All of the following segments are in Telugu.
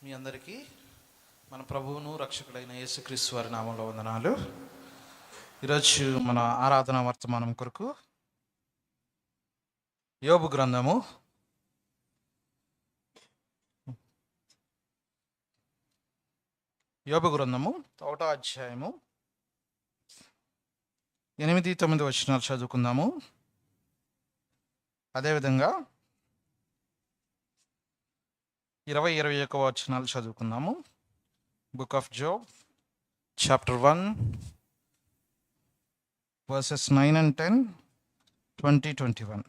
మీ అందరికీ మన ప్రభువును రక్షకుడైన యేసుక్రీస్తు వారి నామంలో వందనాలు. ఈరోజు మన ఆరాధన వర్తమానం కొరకు యోబు గ్రంథము 1వ అధ్యాయము 8-9 వచనాలు చదువుకుందాము. అదేవిధంగా 20-21 వచనాలు చదువుకుందాము. Book of Job chapter 1 verses 9 and 10, 20-21.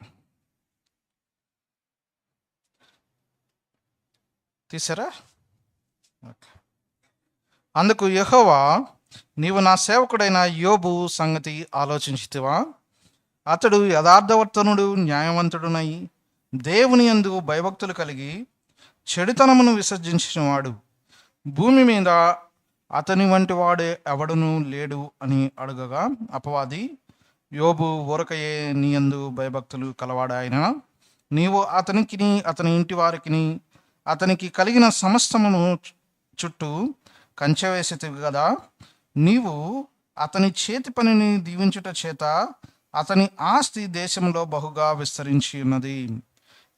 తీసారా? అందుకు యెహోవా, నీవు నా సేవకుడైన యోబు సంగతి ఆలోచించితివా? అతడు యథార్థవర్తనుడు, న్యాయవంతుడునై దేవుని యందు భయభక్తులు కలిగి చెడుతనమును విసర్జించినవాడు. భూమి మీద అతని వంటి వాడే ఎవడునూ లేడు అని అడుగగా, అపవాది, యోబు ఊరకయే నీ యందు భయభక్తులు కలవాడాయన నీవు అతనికిని అతని ఇంటి వారికిని అతనికి కలిగిన సమస్తమును చుట్టూ కంచె వేసేతివి కదా. నీవు అతని చేతి పనిని దీవించుట చేత అతని ఆస్తి దేశంలో బహుగా విస్తరించి ఉన్నది.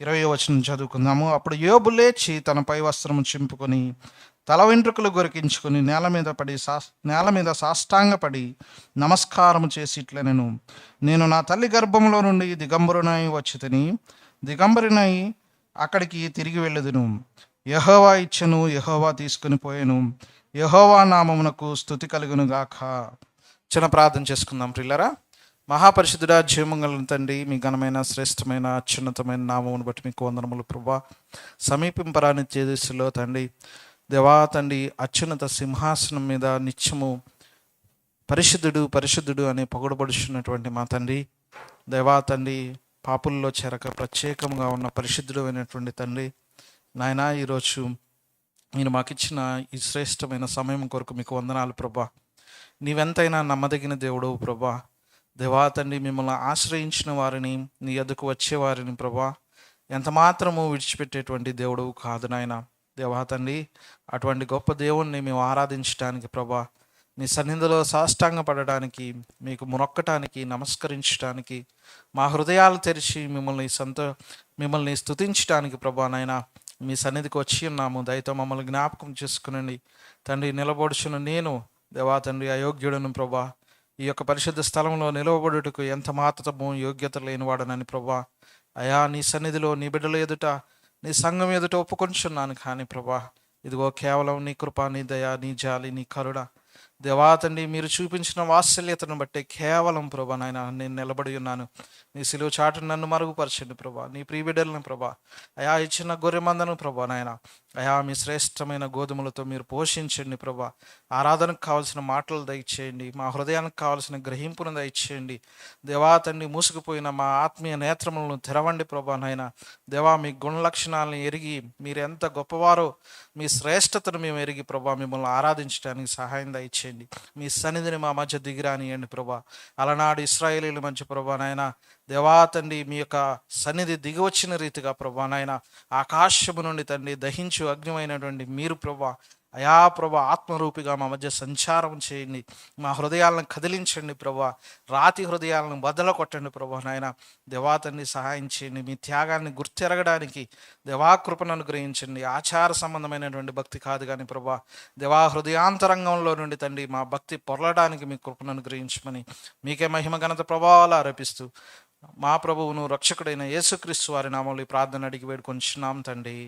20వ వచనం చదువుకుందాము. అప్పుడు యోబు లేచి తన పై వస్త్రము చింపుకొని తల వెంట్రుకలు గొరికించుకొని నేల మీద సాష్టాంగపడి నమస్కారము చేసి ఇట్లనెను, నేను నా తల్లి గర్భంలో నుండి దిగంబరునై వచ్చి తిని దిగంబరినై అక్కడికి తిరిగి వెళ్ళదును. యెహోవా ఇచ్చెను, యెహోవా తీసుకుని పోయెను, యెహోవా నామమునకు స్తుతి కలుగును గాక. చిన్న ప్రార్థన చేసుకుందాం. ప్రియులారా, మహాపరిశుద్ధుడా, జీవమంగళం తండ్రి, మీ ఘనమైన శ్రేష్టమైన అత్యున్నతమైన నామమును బట్టి మీకు వందనములు ప్రభా. సమీపింపరాని తేజస్సులో తండ్రి, దేవా తండ్రి, అత్యున్నత సింహాసనం మీద నిత్యము పరిశుద్ధుడు పరిశుద్ధుడు అని పొగడబడుచున్నటువంటి మా తండ్రి, దేవా తండ్రి, పాపుల్లో చేరక ప్రత్యేకంగా ఉన్న పరిశుద్ధుడు అయినటువంటి తండ్రి, నాయన ఈరోజు నేను మాకిచ్చిన ఈ శ్రేష్టమైన సమయం కొరకు మీకు వందనాలు ప్రభా. నీవెంతైనా నమ్మదగిన దేవుడు ప్రభా. దేవా తండ్రి, మిమ్మల్ని ఆశ్రయించిన వారిని, నీ ఎదుకు వచ్చేవారిని ప్రభా ఎంత మాత్రము విడిచిపెట్టేటువంటి దేవుడు కాదు నాయన. దేవా తండ్రి, అటువంటి గొప్ప దేవుణ్ణి మేము ఆరాధించడానికి ప్రభా, నీ సన్నిధిలో సాష్టాంగపడడానికి, మీకు మొక్కటానికి, నమస్కరించడానికి, మా హృదయాలు తెరిచి మిమ్మల్ని స్తుతించడానికి ప్రభా నాయన మీ సన్నిధికి వచ్చి ఉన్నాము. దయతో మమ్మల్ని జ్ఞాపకం చేసుకునండి తండ్రి. నిలబడుచున్న నేను దేవా తండ్రి అయోగ్యుడను ప్రభా. ఈ యొక్క పరిశుద్ధ స్థలంలో నిలవబడుటకు ఎంత మాత్రము యోగ్యత లేనివాడనని ప్రభా. అయా, నీ సన్నిధిలో నీ బిడ్డల ఎదుట, నీ సంఘం ఎదుట ఒప్పుకొంచున్నాను. కానీ ప్రభా, ఇదిగో కేవలం నీ కృప, నీ దయ, నీ జాలి, నీ కరుణ దేవా తండ్రి, మీరు చూపించిన వాత్సల్యతను బట్టే కేవలం ప్రభా నాయన నేను నిలబడి ఉన్నాను. నీ సిలువ చాటు నన్ను మరుగుపరచండి ప్రభా. నీ ప్రియబిడ్డలను ప్రభా, అయా ఇచ్చిన గొర్రె మందను ప్రభా నాయన, అయా మీ శ్రేష్టమైన గోధుమలతో మీరు పోషించండి ప్రభా. ఆరాధనకు కావాల్సిన మాటలు దయచేయండి, మా హృదయానికి కావాల్సిన గ్రహింపును దయచేయండి దేవా తండ్రి. మూసుకుపోయిన మా ఆత్మీయ నేత్రములను తెరవండి ప్రభా నాయన. దేవా, మీ గుణ లక్షణాలను ఎరిగి మీరు ఎంత గొప్పవారో, మీ శ్రేష్టతను మేము ఎరిగి ప్రభా మిమ్మల్ని ఆరాధించడానికి సహాయం దయచేయండి. మీ సన్నిధిని మా మధ్య దిగిరానియండి ప్రభా. అలనాడు ఇశ్రాయేలీల మధ్య ప్రభా నాయన, దేవా తండ్రి, మీ యొక్క సన్నిధి దిగి వచ్చిన రీతిగా ప్రభా నాయన, ఆకాశము నుండి తండ్రి దహించు అగ్నిమైనటువంటి మీరు ప్రభా, అయా ప్రభా, ఆత్మరూపిగా మా మధ్య సంచారం చేయండి. మా హృదయాలను కదిలించండి ప్రభా. రాతి హృదయాలను బద్దలు కొట్టండి ప్రభా నాయన. దేవా తండ్రి సహాయం చేయండి. మీ త్యాగాన్ని గుర్తెరగడానికి దేవా కృపను అనుగ్రహించండి. ఆచార సంబంధమైనటువంటి భక్తి కాదు కానీ ప్రభా, దేవా హృదయాంతరంగంలో నుండి తండ్రి మా భక్తి పొరలడానికి మీ కృపను అనుగ్రహించమని మీకే మహిమ ఘనత ప్రభావాలు ఆరోపిస్తూ మా ప్రభువును రక్షకుడైన యేసుక్రీస్తు వారి నామంలో ఈ ప్రార్థన అడిగి వేడుకొంచున్నాం తండ్రి,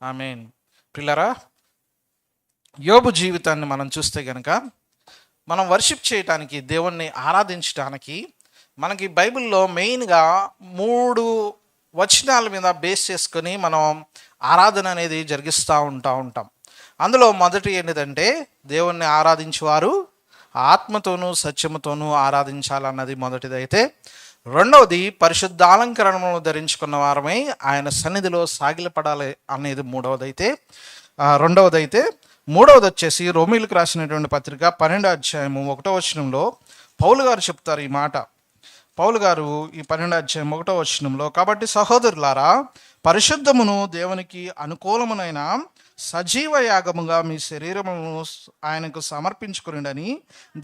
ఆమేన్. ప్రియులారా, యోబు జీవితాన్ని మనం చూస్తే కనుక, మనం వర్షిప్ చేయటానికి, దేవుణ్ణి ఆరాధించడానికి మనకి బైబిల్లో మెయిన్గా 3 వచనాల మీద బేస్ చేసుకొని మనం ఆరాధన అనేది జరిగిస్తూ ఉంటాం. అందులో మొదటి ఏంటిదంటే, దేవుణ్ణి ఆరాధించేవారు ఆత్మతోనూ సత్యముతోనూ ఆరాధించాలన్నది మొదటిదైతే, రెండవది పరిశుద్ధ అలంకరణను ధరించుకున్న వారమై ఆయన సన్నిధిలో సాగిలపడాలి అనేది రెండవదైతే, మూడవది వచ్చేసి రోమీలకు రాసినటువంటి పత్రిక 12వ అధ్యాయము 1వ వచనంలో పౌలు గారు చెప్తారు ఈ మాట. పౌలు గారు ఈ 12వ అధ్యాయం 1వ వచనంలో, కాబట్టి సహోదరులారా, పరిశుద్ధమును దేవునికి అనుకూలమునైన సజీవ యాగముగా మీ శరీరమును ఆయనకు సమర్పించుకునిడని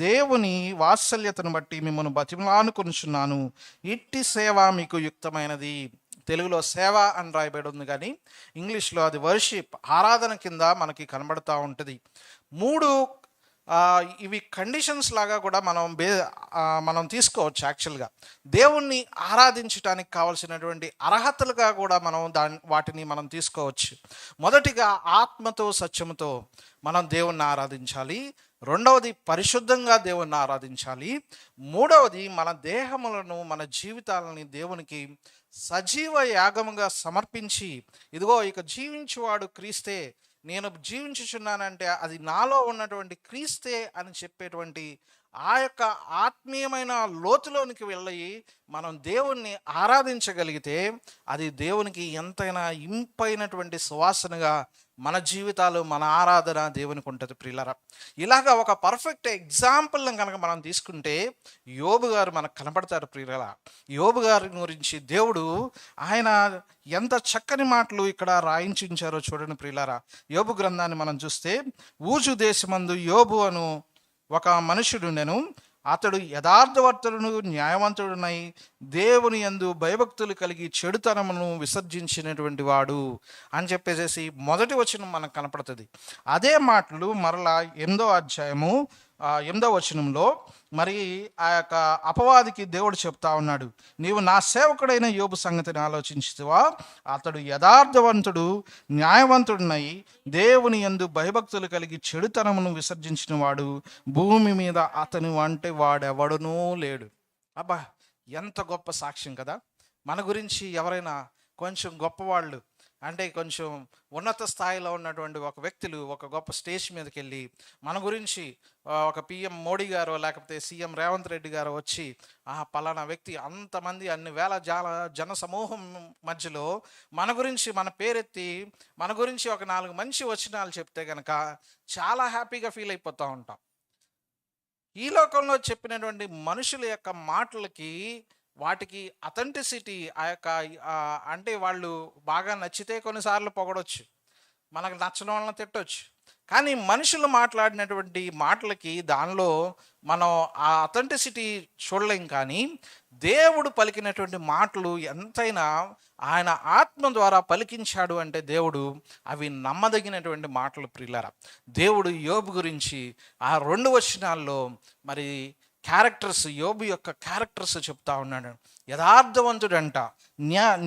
దేవుని వాత్సల్యతను బట్టి మిమ్మల్ని బతిమలానుకొనుచున్నాను. ఇట్టి సేవ మీకు యుక్తమైనది. తెలుగులో సేవ అని రాయబడి ఉంది, కానీ ఇంగ్లీష్లో అది వర్షిప్, ఆరాధన కింద మనకి కనబడుతూ ఉంటుంది. మూడు ఇవి కండిషన్స్ లాగా కూడా మనం తీసుకోవచ్చు. యాక్చువల్గా దేవుణ్ణి ఆరాధించడానికి కావలసినటువంటి అర్హతలుగా కూడా వాటిని మనం తీసుకోవచ్చు. మొదటిగా ఆత్మతో సత్యముతో మనం దేవుణ్ణి ఆరాధించాలి. రెండవది పరిశుద్ధంగా దేవుణ్ణి ఆరాధించాలి. మూడవది మన దేహములను, మన జీవితాలని దేవునికి సజీవ యాగముగా సమర్పించి, ఇదిగో ఇక జీవించువాడు క్రీస్తే, నేను జీవించుచున్నానంటే అది నాలో ఉన్నటువంటి క్రీస్తే అని చెప్పేటువంటి ఆ యొక్క ఆత్మీయమైన లోతులోనికి వెళ్ళి మనం దేవుణ్ణి ఆరాధించగలిగితే అది దేవునికి ఎంతైనా ఇంపైనటువంటి సువాసనగా మన జీవితాలు, మన ఆరాధన దేవునికి ఉంటుంది. ప్రియులారా, ఇలాగా ఒక పర్ఫెక్ట్ ఎగ్జాంపుల్ని కనుక మనం తీసుకుంటే యోబు గారు మనకు కనపడతారు. ప్రియులారా, యోబు గారి గురించి దేవుడు ఆయన ఎంత చక్కని మాటలు ఇక్కడ రాయించారో చూడండి. ప్రియులారా, యోబు గ్రంథాన్ని మనం చూస్తే, ఊజు దేశమందు యోబు అను ఒక మనుషుడుండెను. అతడు యథార్థవర్తుడును న్యాయవంతుడునై దేవుని యందు భయభక్తులు కలిగి చెడుతనమును విసర్జించినటువంటి వాడు అని చెప్పేసి మొదటి వచనం మనకు కనపడుతుంది. అదే మాటలు మరలా 8వ అధ్యాయము 8వ వచనంలో మరి ఆ యొక్క అపవాదికి దేవుడు చెప్తా ఉన్నాడు, నీవు నా సేవకుడైన యోబు సంగతిని ఆలోచించువా? అతడు యథార్థవంతుడు న్యాయవంతుడునై దేవుని యందు భయభక్తులు కలిగి చెడుతనమును విసర్జించిన వాడు, భూమి మీద అతని వంటి వాడెవడనూ లేడు. అబ్బా, ఎంత గొప్ప సాక్ష్యం కదా! మన గురించి ఎవరైనా కొంచెం గొప్పవాళ్ళు అంటే కొంచెం ఉన్నత స్థాయిలో ఉన్నటువంటి ఒక వ్యక్తులు ఒక గొప్ప స్టేజ్ మీదకి వెళ్ళి మన గురించి ఒక పిఎం మోడీ గారు లేకపోతే సీఎం రేవంత్ రెడ్డి గారు వచ్చి పలానా వ్యక్తి అంతమంది అన్ని వేల జన సమూహం మధ్యలో మన గురించి మన పేరెత్తి మన గురించి ఒక 4 మంచి వచనాలు చెప్తే కనుక చాలా హ్యాపీగా ఫీల్ అయిపోతూ ఉంటాం. ఈ లోకంలో చెప్పినటువంటి మనుషుల యొక్క మాటలకి, వాటికి అథెంటిసిటీ ఆ యొక్క అంటే వాళ్ళు బాగా నచ్చితే కొన్నిసార్లు పొగడొచ్చు, మనకు నచ్చడం వలన తిట్టొచ్చు. కానీ మనుషులు మాట్లాడినటువంటి మాటలకి దానిలో మనం ఆ అథెంటిసిటీ చూడలేం. కానీ దేవుడు పలికినటువంటి మాటలు ఎంతైనా ఆయన ఆత్మ ద్వారా పలికించాడు అంటే దేవుడు అవి నమ్మదగినటువంటి మాటలు. ప్రియులారా, దేవుడు యోబు గురించి ఆ 2 వచనాల్లో మరి క్యారెక్టర్స్, యోబు యొక్క క్యారెక్టర్స్ చెప్తా ఉన్నాడు. యథార్థవంతుడంట,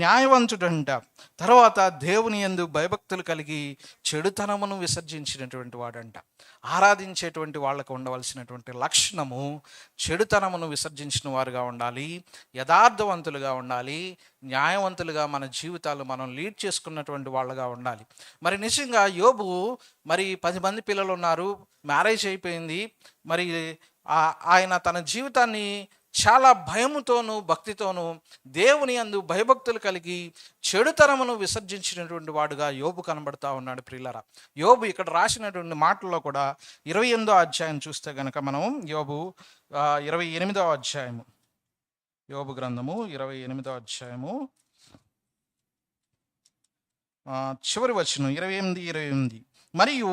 న్యాయవంతుడంట, తర్వాత దేవుని యందు భయభక్తులు కలిగి చెడుతనమును విసర్జించినటువంటి వాడంట. ఆరాధించేటువంటి వాళ్ళకు ఉండవలసినటువంటి లక్షణము చెడుతనమును విసర్జించిన వారుగా ఉండాలి, యథార్థవంతులుగా ఉండాలి, న్యాయవంతులుగా మన జీవితాలు మనం లీడ్ చేసుకున్నటువంటి వాళ్ళగా ఉండాలి. మరి నిజంగా యోబు మరి 10 మంది పిల్లలు ఉన్నారు, మ్యారేజ్ అయిపోయింది. మరి ఆయన తన జీవితాన్ని చాలా భయముతోనూ భక్తితోనూ దేవుని యందు భయభక్తులు కలిగి చెడుతనమును విసర్జించినటువంటి వాడుగా యోబు కనబడతా ఉన్నాడు. ప్రియులారా, యోబు ఇక్కడ రాసినటువంటి మాటల్లో కూడా 28వ అధ్యాయం చూస్తే కనుక మనం యోబు 28వ అధ్యాయము, యోబు గ్రంథము 28వ అధ్యాయము చివరి వచనం 28 మరియు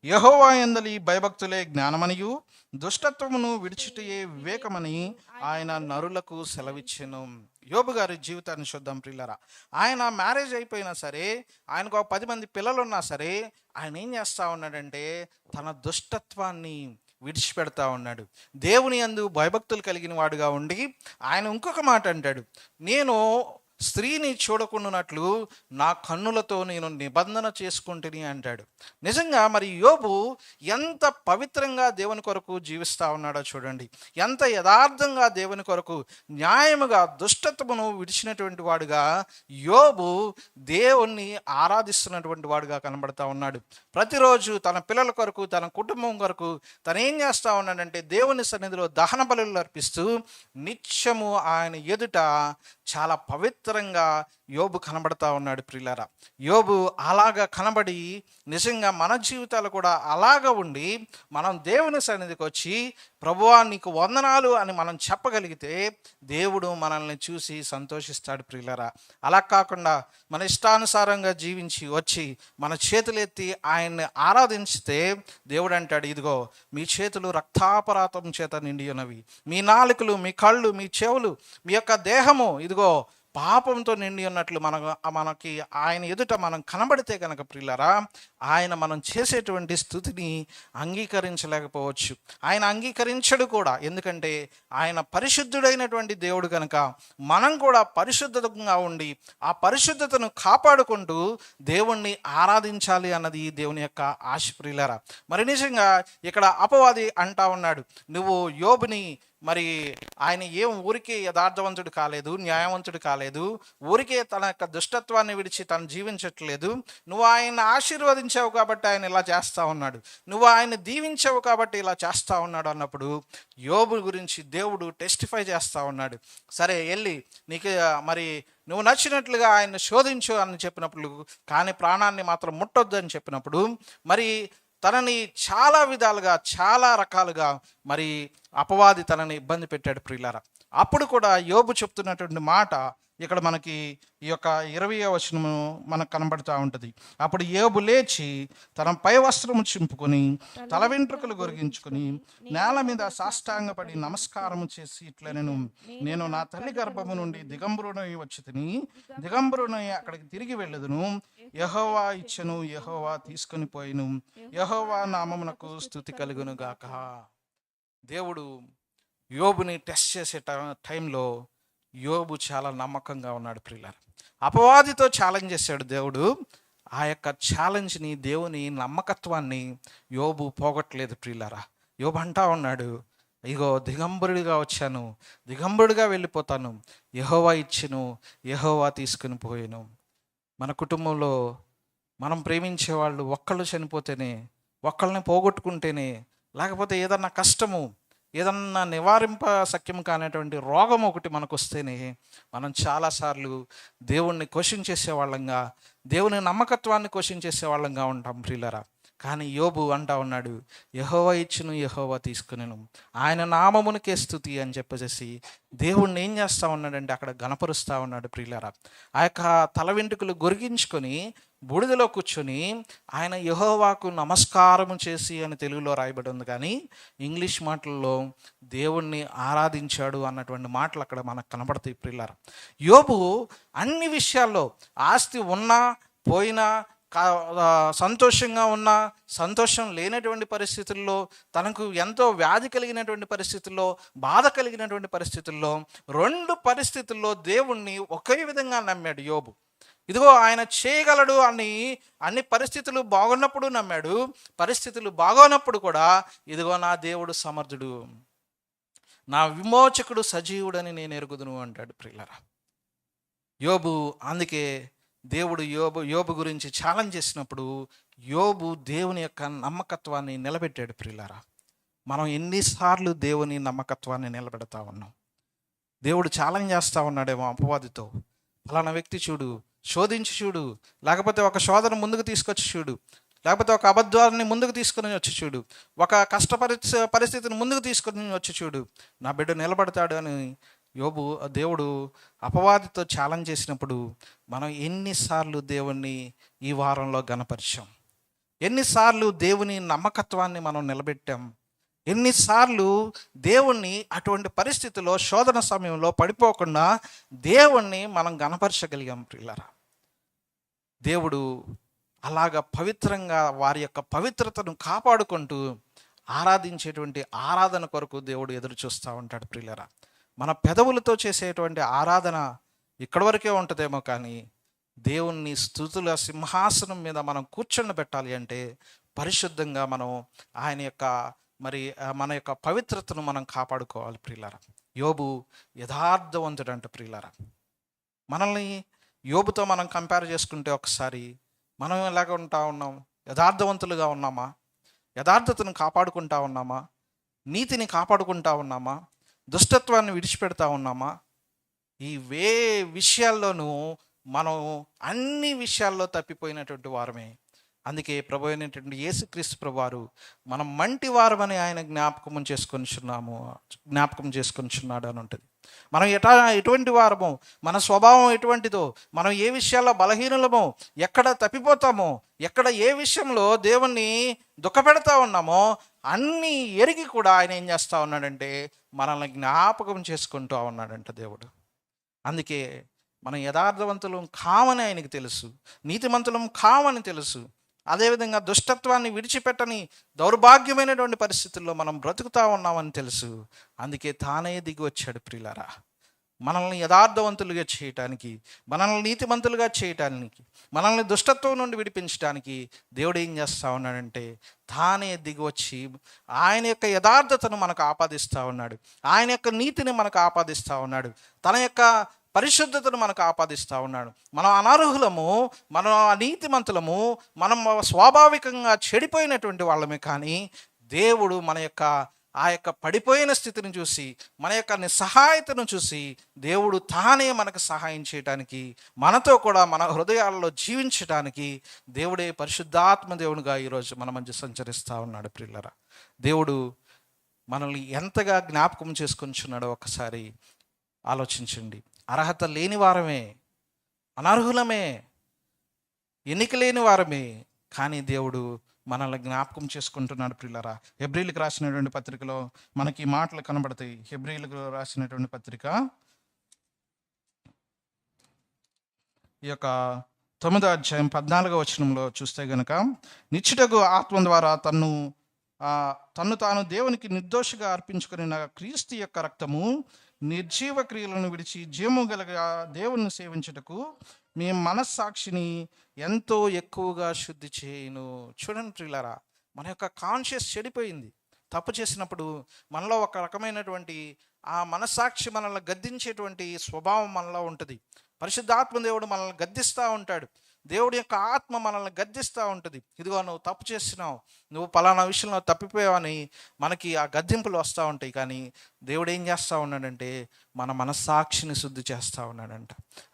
యెహోవా యందలి భయభక్తులే జ్ఞానమనియు దుష్టత్వమును విడిచిటయే వివేకమని ఆయన నరులకు సెలవిచ్చెను. యోబు గారి జీవితాన్ని చూద్దాం ప్రియులారా. ఆయన మ్యారేజ్ అయిపోయినా సరే, ఆయనకు 10 మంది పిల్లలు ఉన్నా సరే, ఆయన ఏం చేస్తూ ఉన్నాడంటే తన దుష్టత్వాన్ని విడిచిపెడతా ఉన్నాడు. దేవుని యందు భయభక్తులు కలిగిన వాడుగా ఉండి ఆయన ఇంకొక మాట అంటాడు, నేను స్త్రీని చూడకుండానట్లు నా కన్నులతో నేను నిబంధన చేసుకుంటుని అంటాడు. నిజంగా మరి యోబు ఎంత పవిత్రంగా దేవుని కొరకు జీవిస్తూ ఉన్నాడో చూడండి. ఎంత యథార్థంగా దేవుని కొరకు న్యాయముగా దుష్టత్వమును విడిచినటువంటి వాడుగా యోబు దేవుణ్ణి ఆరాధిస్తున్నటువంటి వాడుగా కనబడతా ఉన్నాడు. ప్రతిరోజు తన పిల్లల కొరకు, తన కుటుంబం కొరకు తను ఏం చేస్తూ ఉన్నాడంటే దేవుని సన్నిధిలో దహన బలులు అర్పిస్తూ నిత్యము ఆయన ఎదుట చాలా పవిత్ర పవిత్రంగా యోబు కనబడతా ఉన్నాడు ప్రియులారా. యోబు అలాగా కనబడి నిజంగా మన జీవితాలు కూడా అలాగా ఉండి మనం దేవుని సన్నిధికి వచ్చి ప్రభువా నీకు వందనాలు అని మనం చెప్పగలిగితే దేవుడు మనల్ని చూసి సంతోషిస్తాడు ప్రియులారా. అలా కాకుండా మన ఇష్టానుసారంగా జీవించి వచ్చి మన చేతులెత్తి ఆయన్ని ఆరాధించితే దేవుడు అంటాడు, ఇదిగో మీ చేతులు రక్తాపరాతం చేత నిండి ఉన్నవి, మీ నాలుకలు, మీ కళ్ళు, మీ చెవులు, మీ యొక్క దేహము ఇదిగో పాపంతో నిండి ఉన్నట్లు మనకి ఆయన ఎదుట మనం కనబడితే కనుక ప్రియులారా, ఆయన మనం చేసేటువంటి స్థుతిని అంగీకరించలేకపోవచ్చు. ఆయన అంగీకరించడు కూడా. ఎందుకంటే ఆయన పరిశుద్ధుడైనటువంటి దేవుడు కనుక మనం కూడా పరిశుద్ధంగా ఉండి ఆ పరిశుద్ధతను కాపాడుకుంటూ దేవుణ్ణి ఆరాధించాలి అన్నది దేవుని యొక్క ఆశ ప్రియులారా. మరి నిజంగా ఇక్కడ అపవాది అంటా ఉన్నాడు, నువ్వు యోబుని మరి ఆయన ఏం ఊరికే యథార్థవంతుడు కాలేదు, న్యాయవంతుడు కాలేదు, ఊరికే తన యొక్క దుష్టత్వాన్ని విడిచి తను జీవించట్లేదు, నువ్వు ఆయన ఆశీర్వదించావు కాబట్టి ఆయన ఇలా చేస్తూ ఉన్నాడు, నువ్వు ఆయన దీవించావు కాబట్టి ఇలా చేస్తూ ఉన్నాడు అన్నప్పుడు యోబు గురించి దేవుడు టెస్టిఫై చేస్తూ ఉన్నాడు. సరే వెళ్ళి నీకు మరి నువ్వు నచ్చినట్లుగా ఆయన శోధించు అని చెప్పినప్పుడు, కానీ ప్రాణాన్ని మాత్రం ముట్టొద్దు అని చెప్పినప్పుడు మరి తనని చాలా విధాలుగా చాలా రకాలుగా మరి అపవాది తనని ఇబ్బంది పెట్టాడు ప్రియులారా. అప్పుడు కూడా యోబు చెప్తున్నటువంటి మాట ఇక్కడ మనకి ఈ యొక్క 20వ వచనము మనకు కనబడుతూ ఉంటుంది. అప్పుడు యోబు లేచి తన పై వస్త్రము చింపుకొని తల వెంట్రుకలు గొరిగించుకొని నేల మీద సాష్టాంగపడి నమస్కారము చేసి ఇట్లా నేను నా తల్లి గర్భము నుండి దిగంబరునై వచ్చి తిని దిగంబరునై అక్కడికి తిరిగి వెళ్ళదును, యెహోవా ఇచ్చెను, యెహోవా తీసుకొని పోయిను, యెహోవా నామమునకు స్తుతి కలుగును గాక. దేవుడు యోబుని టెస్ట్ చేసే టైంలో యోబు చాలా నమ్మకంగా ఉన్నాడు ప్రియులారా. అపవాదితో ఛాలెంజ్ చేశాడు దేవుడు. ఆ యొక్క ఛాలెంజ్ని, దేవుని నమ్మకత్వాన్ని యోబు పోగొట్టలేదు ప్రియులారా. యోబు అంటా ఉన్నాడు, ఇగో దిగంబరుడిగా వచ్చాను, దిగంబరుడిగా వెళ్ళిపోతాను, యెహోవా ఇచ్చెను, యెహోవా తీసుకుని పోయాను. మన కుటుంబంలో మనం ప్రేమించే వాళ్ళు ఒక్కళ్ళు చనిపోతేనే, ఒక్కళ్ళని పోగొట్టుకుంటేనే, లేకపోతే ఏదన్నా కష్టము, ఏదన్నా నివారింప సఖ్యం కానటువంటి రోగం ఒకటి మనకు వస్తేనే మనం చాలాసార్లు దేవుణ్ణి క్వశ్చన్ చేసేవాళ్ళంగా, దేవుని నమ్మకత్వాన్ని క్వశ్చన్ చేసేవాళ్ళంగా ఉంటాం ప్రియులారా. కానీ యోబు అంటా ఉన్నాడు, యెహోవా ఇచ్చును, యెహోవా తీసుకునేను, ఆయన నామమునికే స్తుతి అని చెప్పేసి దేవుణ్ణి ఏం చేస్తూ ఉన్నాడంటే అక్కడ గణపరుస్తూ ఉన్నాడు ప్రియులారా. ఆ యొక్క తల వెంట్రుకలు గొరిగించుకొని బూడిదలో కూర్చొని ఆయన యెహోవాకు నమస్కారము చేసి అని తెలుగులో రాయబడి ఉంది, కానీ ఇంగ్లీష్ మాటల్లో దేవుణ్ణి ఆరాధించాడు అన్నటువంటి మాటలు అక్కడ మనకు కనబడతాయి ప్రియులారా. యోబు అన్ని విషయాల్లో ఆస్తి ఉన్నా పోయినా, సంతోషంగా ఉన్న, సంతోషం లేనటువంటి పరిస్థితుల్లో, తనకు ఎంతో వ్యాధి కలిగినటువంటి పరిస్థితుల్లో, బాధ కలిగినటువంటి పరిస్థితుల్లో, రెండు పరిస్థితుల్లో దేవుణ్ణి ఒకే విధంగా నమ్మాడు యోబు. ఇదిగో ఆయన చేయగలడు అని అన్ని పరిస్థితులు బాగున్నప్పుడు నమ్మాడు, పరిస్థితులు బాగోనప్పుడు కూడా ఇదిగో నా దేవుడు సమర్థుడు, నా విమోచకుడు సజీవుడని నేను ఎరుగుదును అంటాడు ప్రియులారా. యోబు అందుకే దేవుడు యోబు గురించి ఛాలెంజ్ చేసినప్పుడు యోబు దేవుని యొక్క నమ్మకత్వాన్ని నిలబెట్టాడు ప్రియులారా. మనం ఎన్నిసార్లు దేవుని నమ్మకత్వాన్ని నిలబెడతా ఉన్నాం? దేవుడు ఛాలెంజ్ చేస్తూ ఉన్నాడేమో అపవాదితో, ఫలానా వ్యక్తి చూడు, శోధించి చూడు, లేకపోతే ఒక శోధన ముందుకు తీసుకొచ్చి చూడు, లేకపోతే ఒక అబద్ధాన్ని ముందుకు తీసుకుని వచ్చి చూడు, ఒక పరిస్థితిని ముందుకు తీసుకుని వచ్చి చూడు, నా బిడ్డ నిలబడతాడు అని దేవుడు అపవాదితో ఛాలెంజ్ చేసినప్పుడు మనం ఎన్నిసార్లు దేవుణ్ణి ఈ వారంలో గణపరిచాం? ఎన్నిసార్లు దేవుని నమ్మకత్వాన్ని మనం నిలబెట్టాం? ఎన్నిసార్లు దేవుణ్ణి అటువంటి పరిస్థితుల్లో, శోధన సమయంలో పడిపోకుండా దేవుణ్ణి మనం గణపరచగలిగాం ప్రియులారా. దేవుడు అలాగా పవిత్రంగా వారి యొక్క పవిత్రతను కాపాడుకుంటూ ఆరాధించేటువంటి ఆరాధన కొరకు దేవుడు ఎదురు చూస్తూ ఉంటాడు ప్రియులారా. మన పెదవులతో చేసేటువంటి ఆరాధన ఇక్కడి వరకే ఉంటుందేమో, కానీ దేవుణ్ణి స్తుతుల సింహాసనం మీద మనం కూర్చొని అంటే పరిశుద్ధంగా మనం ఆయన యొక్క మన యొక్క పవిత్రతను మనం కాపాడుకోవాలి ప్రియులారా. యోబు యథార్థవంతుడంట ప్రియులారా. మనల్ని యోబుతో మనం కంపేర్ చేసుకుంటే ఒకసారి మనం ఎలాగ ఉంటా ఉన్నాం? యథార్థవంతులుగా ఉన్నామా? యథార్థతను కాపాడుకుంటా ఉన్నామా? నీతిని కాపాడుకుంటా ఉన్నామా? దుష్టత్వాన్ని విడిచిపెడతా ఉన్నామా? ఈ విషయాల్లోనూ మనం అన్ని విషయాల్లో తప్పిపోయినటువంటి వారమే. అందుకే ప్రభు అయినటువంటి యేసుక్రీస్తు ప్రభువారు మనం మంటి వారమని ఆయన జ్ఞాపకం చేసుకొనిచున్నాడు అని ఉంటుంది. మనం ఎటువంటి వారమో, మన స్వభావం ఎటువంటిదో, మనం ఏ విషయాల్లో బలహీనులమో, ఎక్కడ తప్పిపోతామో, ఎక్కడ ఏ విషయంలో దేవుణ్ణి దుఃఖపెడతా ఉన్నామో అన్నీ ఎరిగి కూడా ఆయన ఏం చేస్తూ ఉన్నాడంటే మనల్ని జ్ఞాపకం చేసుకుంటూ ఉన్నాడంట దేవుడు. అందుకే మనం యథార్థవంతులం కామని ఆయనకి తెలుసు, నీతిమంతులం కామని తెలుసు. అదేవిధంగా దుష్టత్వాన్ని విడిచిపెట్టని దౌర్భాగ్యమైనటువంటి పరిస్థితుల్లో మనం బ్రతుకుతూ ఉన్నామని తెలుసు. అందుకే తానే దిగి వచ్చాడు ప్రియులారా, మనల్ని యథార్థవంతులుగా చేయటానికి, మనల్ని నీతిమంతులుగా చేయటానికి, మనల్ని దుష్టత్వం నుండి విడిపించడానికి దేవుడు ఏం చేస్తూ ఉన్నాడంటే తానే దిగి వచ్చి ఆయన యొక్క యథార్థతను మనకు ఆపాదిస్తూ ఉన్నాడు, ఆయన యొక్క నీతిని మనకు ఆపాదిస్తూ ఉన్నాడు, తన యొక్క పరిశుద్ధతను మనకు ఆపాదిస్తూ ఉన్నాడు. మనం అనర్హులము, మనం అనీతిమంతులము, మనం స్వాభావికంగా చెడిపోయినటువంటి వాళ్ళమే. కానీ దేవుడు మన యొక్క ఆ యొక్క పడిపోయిన స్థితిని చూసి, మన యొక్క నిస్సహాయతను చూసి దేవుడు తానే మనకు సహాయం చేయడానికి, మనతో కూడా మన హృదయాల్లో జీవించడానికి దేవుడే పరిశుద్ధాత్మ దేవునిగా ఈరోజు మన మధ్య సంచరిస్తూ ఉన్నాడు. ప్రియులరా, దేవుడు మనల్ని ఎంతగా జ్ఞాపకం చేసుకొనిచున్నాడో ఒకసారి ఆలోచించండి. అర్హత లేని వారమే, అనర్హులమే, ఎన్నిక లేని వారమే, కానీ దేవుడు మనల్ని జ్ఞాపకం చేసుకుంటున్నాడు. ప్రియులారా, హెబ్రీలకు రాసినటువంటి పత్రికలో మనకి ఈ మాటలు కనబడతాయి. హెబ్రీలకు రాసినటువంటి పత్రిక ఈ యొక్క 9వ అధ్యాయం 14వ వచనంలో చూస్తే గనక, నిత్యుడగు ఆత్మ ద్వారా తన్ను తాను దేవునికి నిర్దోషిగా అర్పించుకుని క్రీస్తు యొక్క రక్తము నిర్జీవ క్రియలను విడిచి జీవము గలగా దేవుణ్ణి సేవించుటకు మీ మనస్సాక్షిని ఎంతో ఎక్కువగా శుద్ధి చేయును. చూడండి ప్రియులారా, మన యొక్క కాన్షియస్ చెడిపోయింది. తప్పు చేసినప్పుడు మనలో ఒక రకమైనటువంటి ఆ మనస్సాక్షి మనల్ని గద్దించేటువంటి స్వభావం మనలో ఉంటుంది. పరిశుద్ధాత్మ దేవుడు మనల్ని గద్దిస్తూ ఉంటాడు. దేవుడి యొక్క ఆత్మ మనల్ని గద్దిస్తూ ఉంటుంది. ఇదిగో నువ్వు తప్పు చేస్తున్నావు, నువ్వు పలానా విషయంలో తప్పిపోయావని మనకి ఆ గద్దింపులు వస్తూ ఉంటాయి. కానీ దేవుడు ఏం చేస్తూ ఉన్నాడంటే మన మనస్సాక్షిని శుద్ధి చేస్తూ ఉన్నాడంట.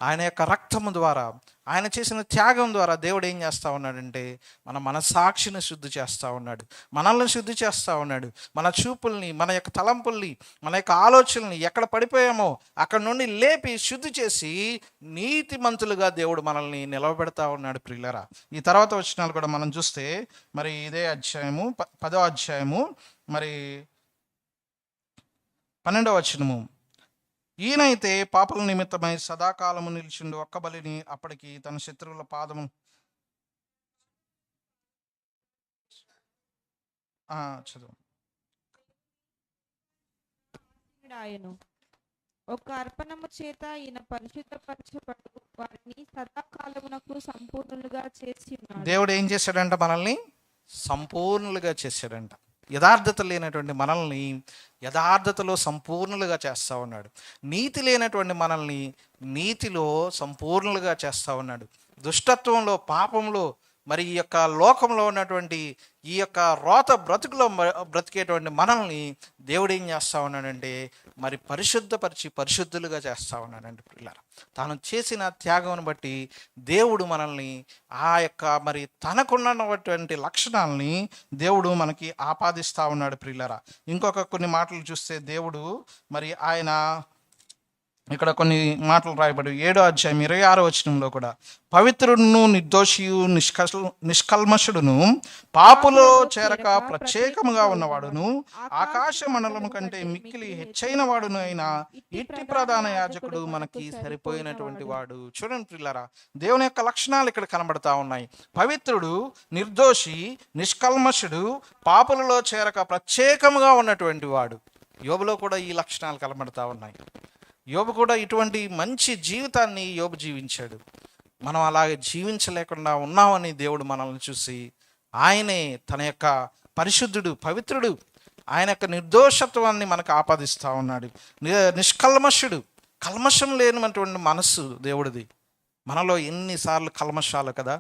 ఆయన యొక్క రక్తము ద్వారా, ఆయన చేసిన త్యాగం ద్వారా దేవుడు ఏం చేస్తూ ఉన్నాడంటే మన మనస్సాక్షిని శుద్ధి చేస్తూ ఉన్నాడు, మనల్ని శుద్ధి చేస్తూ ఉన్నాడు. మన చూపుల్ని, మన యొక్క తలంపుల్ని, మన యొక్క ఆలోచనల్ని ఎక్కడ పడిపోయామో అక్కడ నుండి లేపి శుద్ధి చేసి నీతిమంతులుగా దేవుడు మనల్ని నిలవబెడతా ఉన్నాడు. ప్రియులరా, ఈ తర్వాత వచనాలు కూడా మనం చూస్తే మరి ఇదే అధ్యాయము 10వ అధ్యాయము మరి 12వ వచనము, ఈయనైతే పాపల నిమిత్తమై సదాకాలము నిలిచిండు ఒక్క బలిని అప్పటికి తన శత్రువుల పాదము చదువు ఒక అర్పణము చేత ఈయన పరిశుద్ధపరచబడు వారిని సదాకాలమునకు సంపూర్ణులుగా చేసి ఉన్నాడు. దేవుడు ఏం చేశాడంట? మనల్ని సంపూర్ణులుగా చేశాడంట. యథార్థత లేనటువంటి మనల్ని యథార్థతలో సంపూర్ణులుగా చేస్తూ ఉన్నాడు. నీతి లేనటువంటి మనల్ని నీతిలో సంపూర్ణులుగా చేస్తూ ఉన్నాడు. దుష్టత్వంలో, పాపంలో, మరి ఈ యొక్క లోకంలో ఉన్నటువంటి ఈ యొక్క రోత బ్రతుకులో బ్రతికేటువంటి మనల్ని దేవుడు ఏం చేస్తూ ఉన్నాడంటే మరి పరిశుద్ధపరిచి పరిశుద్ధులుగా చేస్తూ ఉన్నాడండి. పిల్లలు, తాను చేసిన త్యాగం బట్టి దేవుడు మనల్ని ఆ యొక్క మరి తనకున్నటువంటి లక్షణాలని దేవుడు మనకి ఆపాదిస్తూ ఉన్నాడు. ప్రియులరా, ఇంకొక కొన్ని మాటలు చూస్తే దేవుడు మరి ఆయన ఇక్కడ కొన్ని మాటలు రాయబడి 7వ అధ్యాయం 26వ వచనంలో కూడా, పవిత్రుడును నిర్దోషియు నిష్కల్మషుడును పాపులో చేరక ప్రత్యేకముగా ఉన్నవాడును ఆకాశ మండలము కంటే మిక్కిలి హెచ్చైన వాడును అయిన ఇట్టి ప్రధాన యాజకుడు మనకి సరిపోయినటువంటి వాడు. చూడండి ప్రియులారా, దేవుని యొక్క లక్షణాలు ఇక్కడ కనబడతా ఉన్నాయి. పవిత్రుడు, నిర్దోషి, నిష్కల్మషుడు, పాపులలో చేరక ప్రత్యేకముగా ఉన్నటువంటి వాడు. యోబులో కూడా ఈ లక్షణాలు కనబడతా ఉన్నాయి. యోబు కూడా ఇటువంటి మంచి జీవితాన్ని యోబు జీవించాడు. మనం అలాగే జీవించలేకుండా ఉన్నామని దేవుడు మనల్ని చూసి ఆయనే తన యొక్క పరిశుద్ధుడు, పవిత్రుడు, ఆయన యొక్క నిర్దోషత్వాన్ని మనకు ఆపాదిస్తూ ఉన్నాడు. నిష్కల్మషుడు, కల్మషం లేనటువంటి మనస్సు దేవుడిది. మనలో ఎన్నిసార్లు కల్మషాలు కదా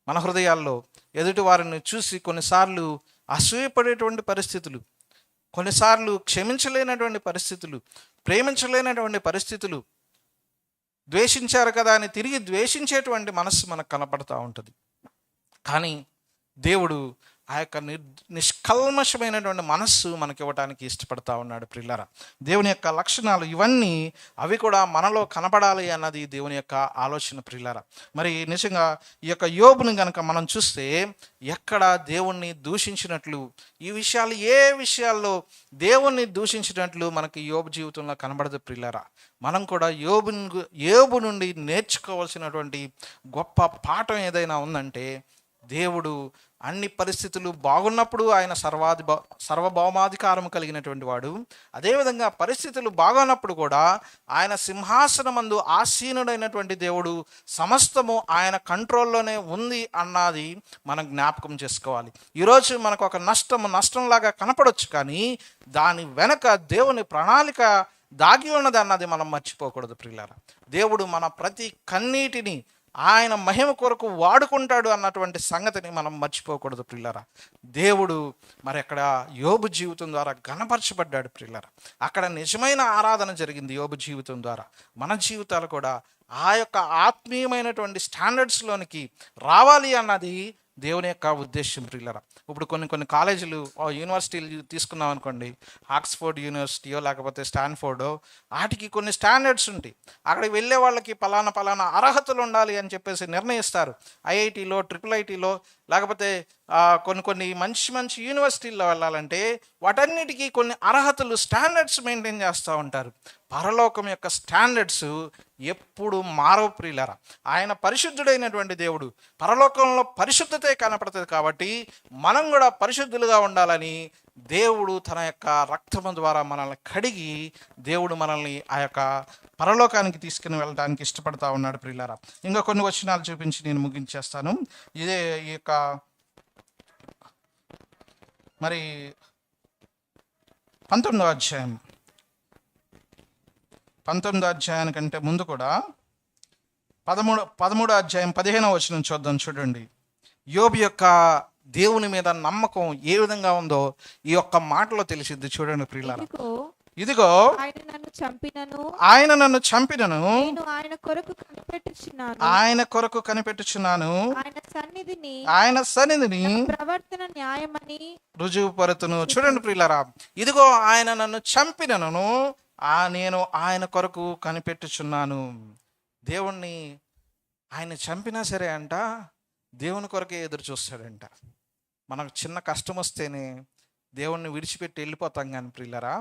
మన హృదయాల్లో. ఎదుటి వారిని చూసి కొన్నిసార్లు అసూయపడేటువంటి పరిస్థితులు, కొన్నిసార్లు క్షమించలేనటువంటి పరిస్థితులు, ప్రేమించలేనటువంటి పరిస్థితులు, ద్వేషించారు కదా అని తిరిగి ద్వేషించేటువంటి మనస్సు మనకు కనపడతా ఉంటుంది. కానీ దేవుడు ఆ యొక్క నిష్కల్మషమైనటువంటి మనస్సు మనకి ఇవ్వడానికి ఇష్టపడతా ఉన్నాడు ప్రియులారా. దేవుని యొక్క లక్షణాలు ఇవన్నీ అవి కూడా మనలో కనపడాలి అన్నది దేవుని యొక్క ఆలోచన ప్రియులారా. మరి నిజంగా ఈ యొక్క యోబుని కనుక మనం చూస్తే ఎక్కడ దేవుణ్ణి దూషించినట్లు, ఈ విషయాలు ఏ దేవుణ్ణి దూషించినట్లు మనకి యోబు జీవితంలో కనబడదు ప్రియులారా. మనం కూడా యోబు నుండి నేర్చుకోవాల్సినటువంటి గొప్ప పాఠం ఏదైనా ఉందంటే, దేవుడు అన్ని పరిస్థితులు బాగున్నప్పుడు ఆయన సర్వభౌమాధికారం కలిగినటువంటి వాడు. అదేవిధంగా పరిస్థితులు బాగున్నప్పుడు కూడా ఆయన సింహాసనమందు ఆసీనుడైనటువంటి దేవుడు. సమస్తము ఆయన కంట్రోల్లోనే ఉంది అన్నది మనం జ్ఞాపకం చేసుకోవాలి. ఈరోజు మనకు ఒక నష్టంలాగా కనపడవచ్చు, కానీ దాని వెనక దేవుని ప్రణాళిక దాగి ఉన్నది అన్నది మనం మర్చిపోకూడదు ప్రియులారా. దేవుడు మన ప్రతి కన్నీటిని ఆయన మహిమ కొరకు వాడుకుంటాడు అన్నటువంటి సంగతిని మనం మర్చిపోకూడదు ప్రియులారా. దేవుడు మరి అక్కడ యోబు జీవితం ద్వారా ఘనపరచబడ్డాడు ప్రియులారా. అక్కడ నిజమైన ఆరాధన జరిగింది యోబు జీవితం ద్వారా. మన జీవితాలు కూడా ఆ యొక్క ఆత్మీయమైనటువంటి స్టాండర్డ్స్లోనికి రావాలి అన్నది దేవుని యొక్క ఉద్దేశం ప్రియులారా. ఇప్పుడు కొన్ని కాలేజీలు, యూనివర్సిటీలు తీసుకున్నాం అనుకోండి, ఆక్స్ఫోర్డ్ యూనివర్సిటీయో లేకపోతే స్టాన్ఫోర్డో, వాటికి కొన్ని స్టాండర్డ్స్ ఉంటాయి. అక్కడికి వెళ్ళే వాళ్ళకి పలానా అర్హతలు ఉండాలి అని చెప్పేసి నిర్ణయిస్తారు. ఐఐటీలో, IIITలో లేకపోతే కొన్ని మంచి యూనివర్సిటీల్లో వెళ్ళాలంటే వాటన్నిటికీ కొన్ని అర్హతలు, స్టాండర్డ్స్ మెయింటైన్ చేస్తూ ఉంటారు. పరలోకం యొక్క స్టాండర్డ్స్ ఎప్పుడు మారవు ప్రియులారా. ఆయన పరిశుద్ధుడైనటువంటి దేవుడు. పరలోకంలో పరిశుద్ధతే కనపడుతుంది కాబట్టి మనం కూడా పరిశుద్ధులుగా ఉండాలని దేవుడు తన యొక్క రక్తము ద్వారా మనల్ని కడిగి దేవుడు మనల్ని ఆ యొక్క పరలోకానికి తీసుకుని వెళ్ళడానికి ఇష్టపడతా ఉన్నాడు ప్రియులారా. ఇంకా కొన్ని వచనాలు చూపించి నేను ముగించేస్తాను. ఇదే ఈ యొక్క మరి 19వ అధ్యాయానికంటే ముందు కూడా 13వ అధ్యాయం 15వ వచనం చూద్దాం. చూడండి, యోబు యొక్క దేవుని మీద నమ్మకం ఏ విధంగా ఉందో ఈ యొక్క మాటలో తెలిసిద్ది. చూడండి ప్రియులారా. ఇదిగో ఆయన నన్ను చంపినను ఆయన కొరకు కనిపెట్టుచున్నాను, ఆయన సన్నిధిని రుజువు పరుతును. చూడండి ప్రియులారా, ఇదిగో ఆయన నన్ను చంపినను నేను ఆయన కొరకు కనిపెట్టుచున్నాను. దేవుణ్ణి ఆయన చంపినా సరే అంట దేవుని కొరకే ఎదురు చూస్తాడంట. మనకు చిన్న కష్టం వస్తేనే దేవుణ్ణి విడిచిపెట్టి వెళ్ళిపోతాం కానీ ప్రియులారా,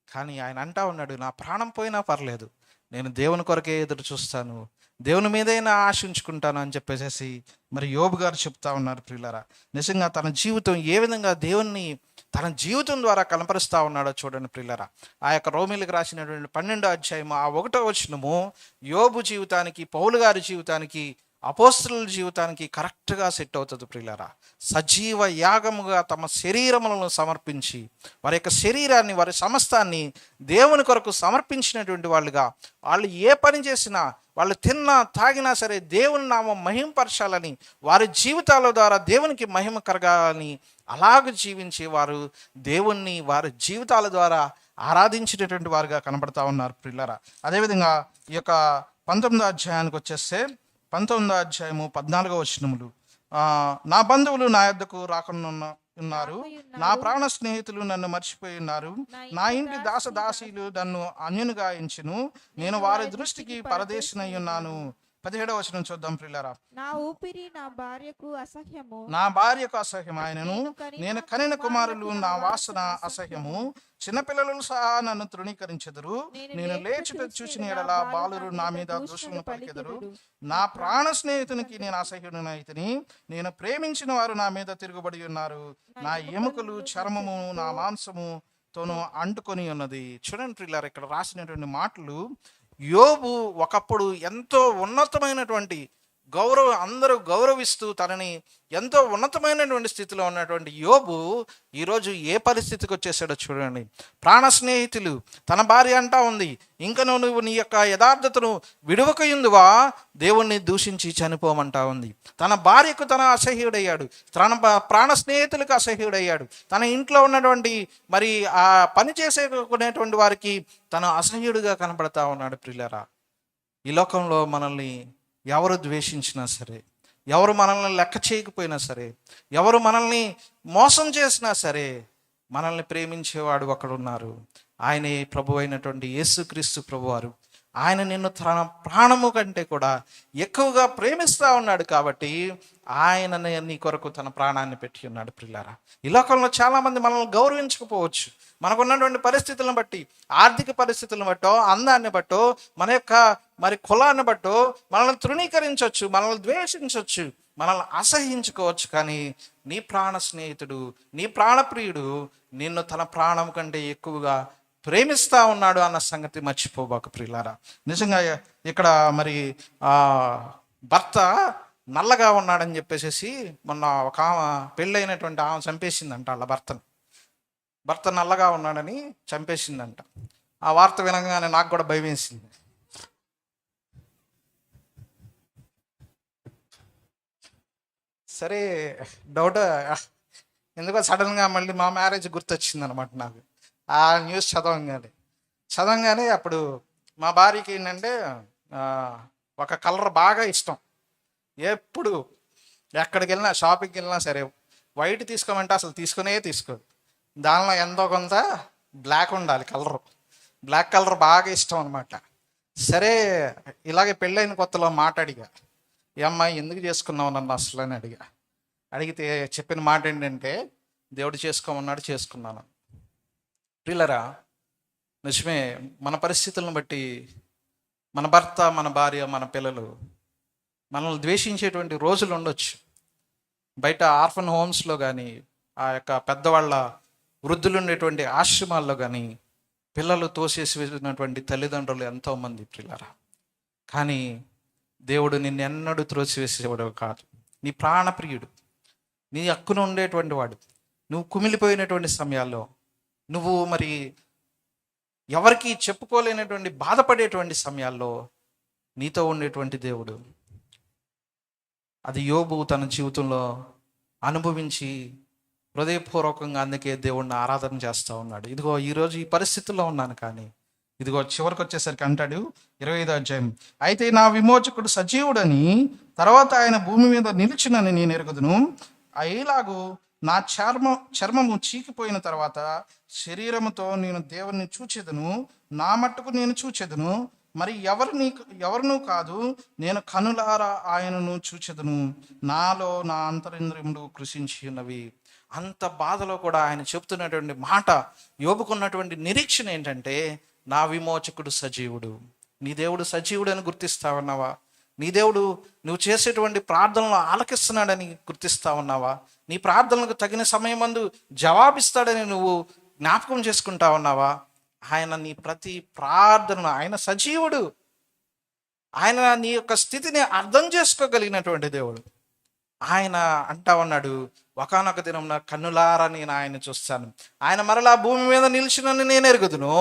కానీ ఆయన అంటా ఉన్నాడు, నా ప్రాణం పోయినా పర్లేదు, నేను దేవుని కొరకే ఎదురు చూస్తాను, దేవుని మీదైనా ఆశించుకుంటాను అని చెప్పేసి మరి యోబు గారు చెప్తా ఉన్నారు ప్రియులారా. నిజంగా తన జీవితం ఏ విధంగా దేవుణ్ణి తన జీవితం ద్వారా కనపరుస్తూ ఉన్నాడో చూడండి ప్రియులారా. ఆ యొక్క రోమీలకు రాసినటువంటి 12వ అధ్యాయము 1వ వచనము యోబు జీవితానికి, పౌలు గారి జీవితానికి, అపోస్తలుల జీవితానికి కరెక్ట్గా సెట్ అవుతుంది ప్రియులారా. సజీవ యాగముగా తమ శరీరములను సమర్పించి వారి యొక్క శరీరాన్ని, వారి సమస్తాన్ని దేవుని కొరకు సమర్పించినటువంటి వాళ్ళుగా, వాళ్ళు ఏ పని చేసినా, వాళ్ళు తిన్నా తాగినా సరే దేవుని నామం మహిమపరచాలని, వారి జీవితాల ద్వారా దేవునికి మహిమ కలగాలని అలాగ జీవించి వారు దేవుణ్ణి వారి జీవితాల ద్వారా ఆరాధించినటువంటి వారుగా కనబడతా ఉన్నారు ప్రియులారా. అదేవిధంగా ఈ యొక్క 19వ అధ్యాయానికి వచ్చేస్తే 19వ అధ్యాయము 14వ వచనములు, నా బంధువులు నా యొద్దకు రాకుండా ఉన్నారు, నా ప్రాణ స్నేహితులు నన్ను మర్చిపోయి ఉన్నారు, నా ఇంటి దాసదాసీలు నన్ను అన్యునిగా ఎంచును, నేను వారి దృష్టికి పరదేశినై ఉన్నాను. 17వ వచనం చూద్దాం ప్రియులారా. నా ఊపిరి నా భార్యకు అసహ్యము, నా భార్యకు అసహ్యం ఆయనను, నేను కనిన కుమారులు నా వాసన అసహ్యము, చిన్నపిల్లలు సహా నన్ను తృణీకరించెదరు, నేను లేచుట చూసిన ఎడల బాలురు నా మీద దూషణలు పలికెదరు, నా ప్రాణ స్నేహితునికి నేను అసహ్యుడనైతిని, నేను ప్రేమించిన వారు నా మీద తిరుగుబడి ఉన్నారు, నా ఎముకలు చర్మము నా మాంసముతోనూ అంటుకొని ఉన్నది. చూడండి ప్రియులారా, ఇక్కడ రాసినటువంటి మాటలు యోబు ఒకప్పుడు ఎంతో ఉన్నతమైనటువంటి అందరూ గౌరవిస్తూ తనని ఎంతో ఉన్నతమైనటువంటి స్థితిలో ఉన్నటువంటి యోబు ఈరోజు ఏ పరిస్థితికి వచ్చేసాడో చూడండి. ప్రాణ స్నేహితులు, తన భార్య అంటా ఉంది, ఇంకా నువ్వు నీ యొక్క యథార్థతను విడువకయుందువా దేవుణ్ణి దూషించి చనిపోమంటా ఉంది. తన భార్యకు తన అసహ్యుడయ్యాడు, తన ప్రాణ స్నేహితులకు అసహ్యుడయ్యాడు, తన ఇంట్లో ఉన్నటువంటి మరి ఆ పని చేసేకునేటువంటి వారికి తన అసహ్యుడిగా కనబడతా ఉన్నాడు ప్రియులారా. ఈ లోకంలో మనల్ని ఎవరు ద్వేషించినా సరే, ఎవరు మనల్ని లెక్క చేయకపోయినా సరే, ఎవరు మనల్ని మోసం చేసినా సరే, మనల్ని ప్రేమించేవాడు ఒకడున్నారు. ఆయనే ప్రభు అయినటువంటి యేసుక్రీస్తు ప్రభువారు. ఆయన నిన్ను తన ప్రాణము కంటే కూడా ఎక్కువగా ప్రేమిస్తూ ఉన్నాడు కాబట్టి ఆయన నీ కొరకు తన ప్రాణాన్ని పెట్టి ఉన్నాడు. ప్రియులారా, ఈ లోకంలో చాలామంది మనల్ని గౌరవించకపోవచ్చు. మనకున్నటువంటి పరిస్థితులను బట్టి, ఆర్థిక పరిస్థితులను బట్టో, అందాన్ని బట్టో, మన యొక్క మరి కులాన్ని బట్టో మనల్ని తృణీకరించవచ్చు, మనల్ని ద్వేషించవచ్చు, మనల్ని అసహించుకోవచ్చు. కానీ నీ ప్రాణ స్నేహితుడు, నీ ప్రాణప్రియుడు నిన్ను తన ప్రాణం కంటే ఎక్కువగా ప్రేమిస్తూ ఉన్నాడు అన్న సంగతి మర్చిపోబాక ప్రియులారా. నిజంగా ఇక్కడ మరి భర్త నల్లగా ఉన్నాడని చెప్పేసి మొన్న ఒక ఆమె పెళ్ళైనటువంటి ఆమె చంపేసిందంట వాళ్ళ భర్త నల్లగా ఉన్నాడని చంపేసిందంట. ఆ వార్త వినగానే నాకు కూడా భయం వేసింది. సరే, డౌట్ ఎందుకో సడన్గా మళ్ళీ మా మ్యారేజ్ గుర్తొచ్చింది అనమాట నాకు. ఆ న్యూస్ చదవంగానే అప్పుడు మా భార్యకి ఏంటంటే ఒక కలర్ బాగా ఇష్టం. ఎప్పుడు ఎక్కడికి వెళ్ళినా, షాపింగ్కి వెళ్ళినా సరే వైట్ తీసుకోమంటే అసలు తీసుకోదు. దానిలో ఎంతో కొంత బ్లాక్ ఉండాలి, బ్లాక్ కలర్ బాగా ఇష్టం అనమాట. సరే, ఇలాగే పెళ్ళైన కొత్తలో మాట అడిగా, ఏ అమ్మాయి ఎందుకు చేసుకున్నావు నన్ను అసలు అని అడిగితే చెప్పిన మాట ఏంటంటే, దేవుడు చేసుకోమన్నాడు, చేసుకున్నాను. ప్రియులరా, నిజమే, మన పరిస్థితులను బట్టి మన భర్త, మన భార్య, మన పిల్లలు మనల్ని ద్వేషించేటువంటి రోజులు ఉండొచ్చు. బయట ఆర్ఫన్ హోమ్స్లో కానీ, ఆ యొక్క పెద్దవాళ్ళ వృద్ధులు ఉండేటువంటి ఆశ్రమాల్లో కానీ పిల్లలు తోసేసి వెళ్ళినటువంటి తల్లిదండ్రులు ఎంతోమంది ప్రియులారా. కానీ దేవుడు నిన్నెన్నడూ త్రోసివేసేవాడు కాదు. నీ ప్రాణప్రియుడు, నీ హక్కున ఉండేటువంటి వాడు. నువ్వు కుమిలిపోయినటువంటి సమయాల్లో, నువ్వు మరి ఎవరికి చెప్పుకోలేనటువంటి బాధపడేటువంటి సమయాల్లో నీతో ఉండేటువంటి దేవుడు. అది యోబు తన జీవితంలో అనుభవించి హృదయపూర్వకంగా అందుకే దేవుణ్ణి ఆరాధన చేస్తూ ఉన్నాడు. ఇదిగో ఈరోజు ఈ పరిస్థితుల్లో ఉన్నాను, కానీ ఇదిగో చివరికి వచ్చేసరికి అంటాడు 25వ అధ్యాయం, అయితే నా విమోచకుడు సజీవుడని, తర్వాత ఆయన భూమి మీద నిలిచినని నేను ఎరుగుదును. అయ్యేలాగూ నా చర్మము చీకిపోయిన తర్వాత శరీరముతో నేను దేవుని చూచెదను, నా మట్టుకు నేను చూచెదను, మరి ఎవరినూ కాదు, నేను కనులారా ఆయనను చూచెదను, నాలో నా అంతరింద్రియములు కృషించి ఉన్నవి. అంత బాధలో కూడా ఆయన చెప్తున్నటువంటి మాట, యోబుకున్నటువంటి నిరీక్షణ ఏంటంటే, నా విమోచకుడు సజీవుడు. నీ దేవుడు సజీవుడు అని గుర్తిస్తా ఉన్నావా? నీ దేవుడు నువ్వు చేసేటువంటి ప్రార్థనలు ఆలకిస్తున్నాడని గుర్తిస్తా ఉన్నావా? నీ ప్రార్థనలకు తగిన సమయమందు జవాబిస్తాడని నువ్వు జ్ఞాపకం చేసుకుంటా ఉన్నావా? ఆయన నీ ప్రతి ప్రార్థనను, ఆయన సజీవుడు, ఆయన నీ యొక్క స్థితిని అర్థం చేసుకోగలిగినటువంటి దేవుడు. ఆయన అంటా ఉన్నాడు, ఒకానొక దినం నా కన్నులారా నేను ఆయన చూస్తాను, ఆయన మరలా భూమి మీద నిలిచినని నేను ఎరుగుదును,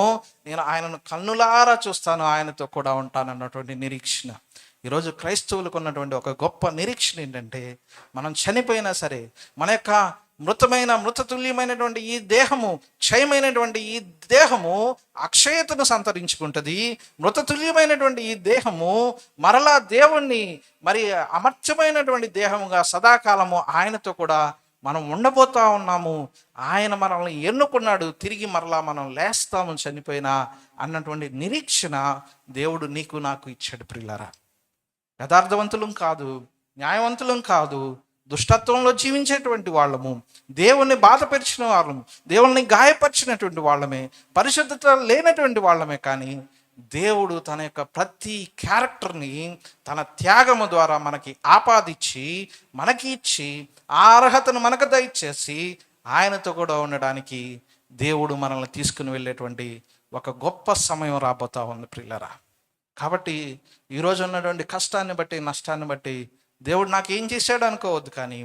నేను ఆయనను కన్నులారా చూస్తాను, ఆయనతో కూడా ఉంటాను అన్నటువంటి నిరీక్షణ. ఈరోజు క్రైస్తవులకు ఉన్నటువంటి ఒక గొప్ప నిరీక్షణ ఏంటంటే, మనం చనిపోయినా సరే మన యొక్క మృతతుల్యమైనటువంటి ఈ దేహము, క్షయమైనటువంటి ఈ దేహము అక్షయతను సంతరించుకుంటుంది. మృతతుల్యమైనటువంటి ఈ దేహము మరలా దేవుణ్ణి మరి అమర్చమైనటువంటి దేహముగా సదాకాలము ఆయనతో కూడా మనం ఉండబోతా ఉన్నాము. ఆయన మనల్ని ఎన్నుకున్నాడు, తిరిగి మరలా మనం లేస్తాము చనిపోయినా అన్నటువంటి నిరీక్షణ దేవుడు నీకు నాకు ఇచ్చాడు. ప్రియులారా, యథార్థవంతులం కాదు, న్యాయవంతులం కాదు, దుష్టత్వంలో జీవించేటువంటి వాళ్ళము, దేవుణ్ణి బాధపరిచిన వాళ్ళము, దేవుణ్ణి గాయపరిచినటువంటి వాళ్ళమే, పరిశుద్ధత లేనటువంటి వాళ్ళమే. కానీ దేవుడు తన యొక్క ప్రతి క్యారెక్టర్ని తన త్యాగము ద్వారా మనకి ఆపాదించి, మనకి ఇచ్చి, ఆ అర్హతను మనకు దయచేసి ఆయనతో కూడా ఉండడానికి దేవుడు మనల్ని తీసుకుని వెళ్ళేటువంటి ఒక గొప్ప సమయం రాబోతా ఉంది ప్రియులారా. కాబట్టి ఈరోజు ఉన్నటువంటి కష్టాన్ని బట్టి, నష్టాన్ని బట్టి దేవుడు నాకు ఏం చేశాడు అనుకోవద్దు, కానీ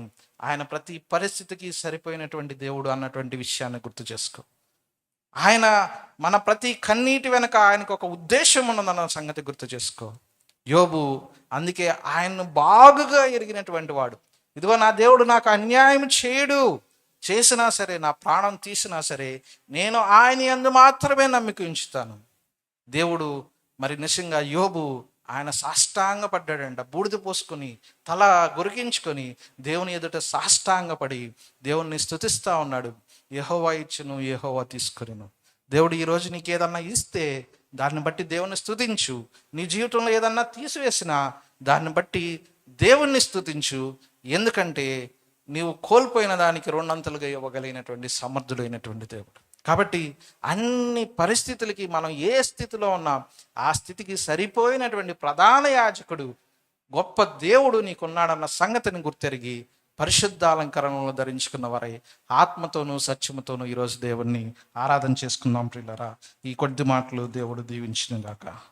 ఆయన ప్రతి పరిస్థితికి సరిపోయినటువంటి దేవుడు అన్నటువంటి విషయాన్ని గుర్తు చేసుకో. ఆయన మన ప్రతి కన్నీటి వెనక ఆయనకు ఒక ఉద్దేశం ఉన్నదన్న సంగతి గుర్తు చేసుకో. యోబు అందుకే ఆయన్ను బాగుగా ఎరిగినటువంటి వాడు. ఇదిగో నా దేవుడు నాకు అన్యాయం చేయడు, చేసినా సరే, నా ప్రాణం తీసినా సరే, నేను ఆయన యందు మాత్రమే నమ్మిక ఉంచుతాను. దేవుడు మరి నిజంగా యోబు ఆయన సాష్టాంగ పడ్డాడంట. బూడిద పోసుకొని తల గొరిగించుకొని దేవుని ఎదుట సాష్టాంగపడి దేవుణ్ణి స్తుతిస్తూ ఉన్నాడు. యెహోవా ఇచ్చును, యెహోవా తీసుకొనును. దేవుడు ఈరోజు నీకు ఏదన్నా ఇస్తే దాన్ని బట్టి దేవుని స్తుతించు. నీ జీవితంలో ఏదన్నా తీసివేసినా దాన్ని బట్టి దేవుణ్ణి స్తుతించు. ఎందుకంటే నీవు కోల్పోయిన దానికి రెండంతలుగా ఇవ్వగలిగినటువంటి సమర్థుడైనటువంటి దేవుడు. కాబట్టి అన్ని పరిస్థితులకి మనం ఏ స్థితిలో ఉన్నాం ఆ స్థితికి సరిపోయినటువంటి ప్రధాన యాజకుడు గొప్ప దేవుడు నీకున్నాడన్న సంగతిని గుర్తెరిగి పరిశుద్ధ అలంకరణలో ధరించుకున్న వారై ఆత్మతోనూ సత్యముతోనూ ఈరోజు దేవుణ్ణి ఆరాధన చేసుకుందాం ప్రియులారా. ఈ కొద్ది మాటలు దేవుడు దీవించును గాక.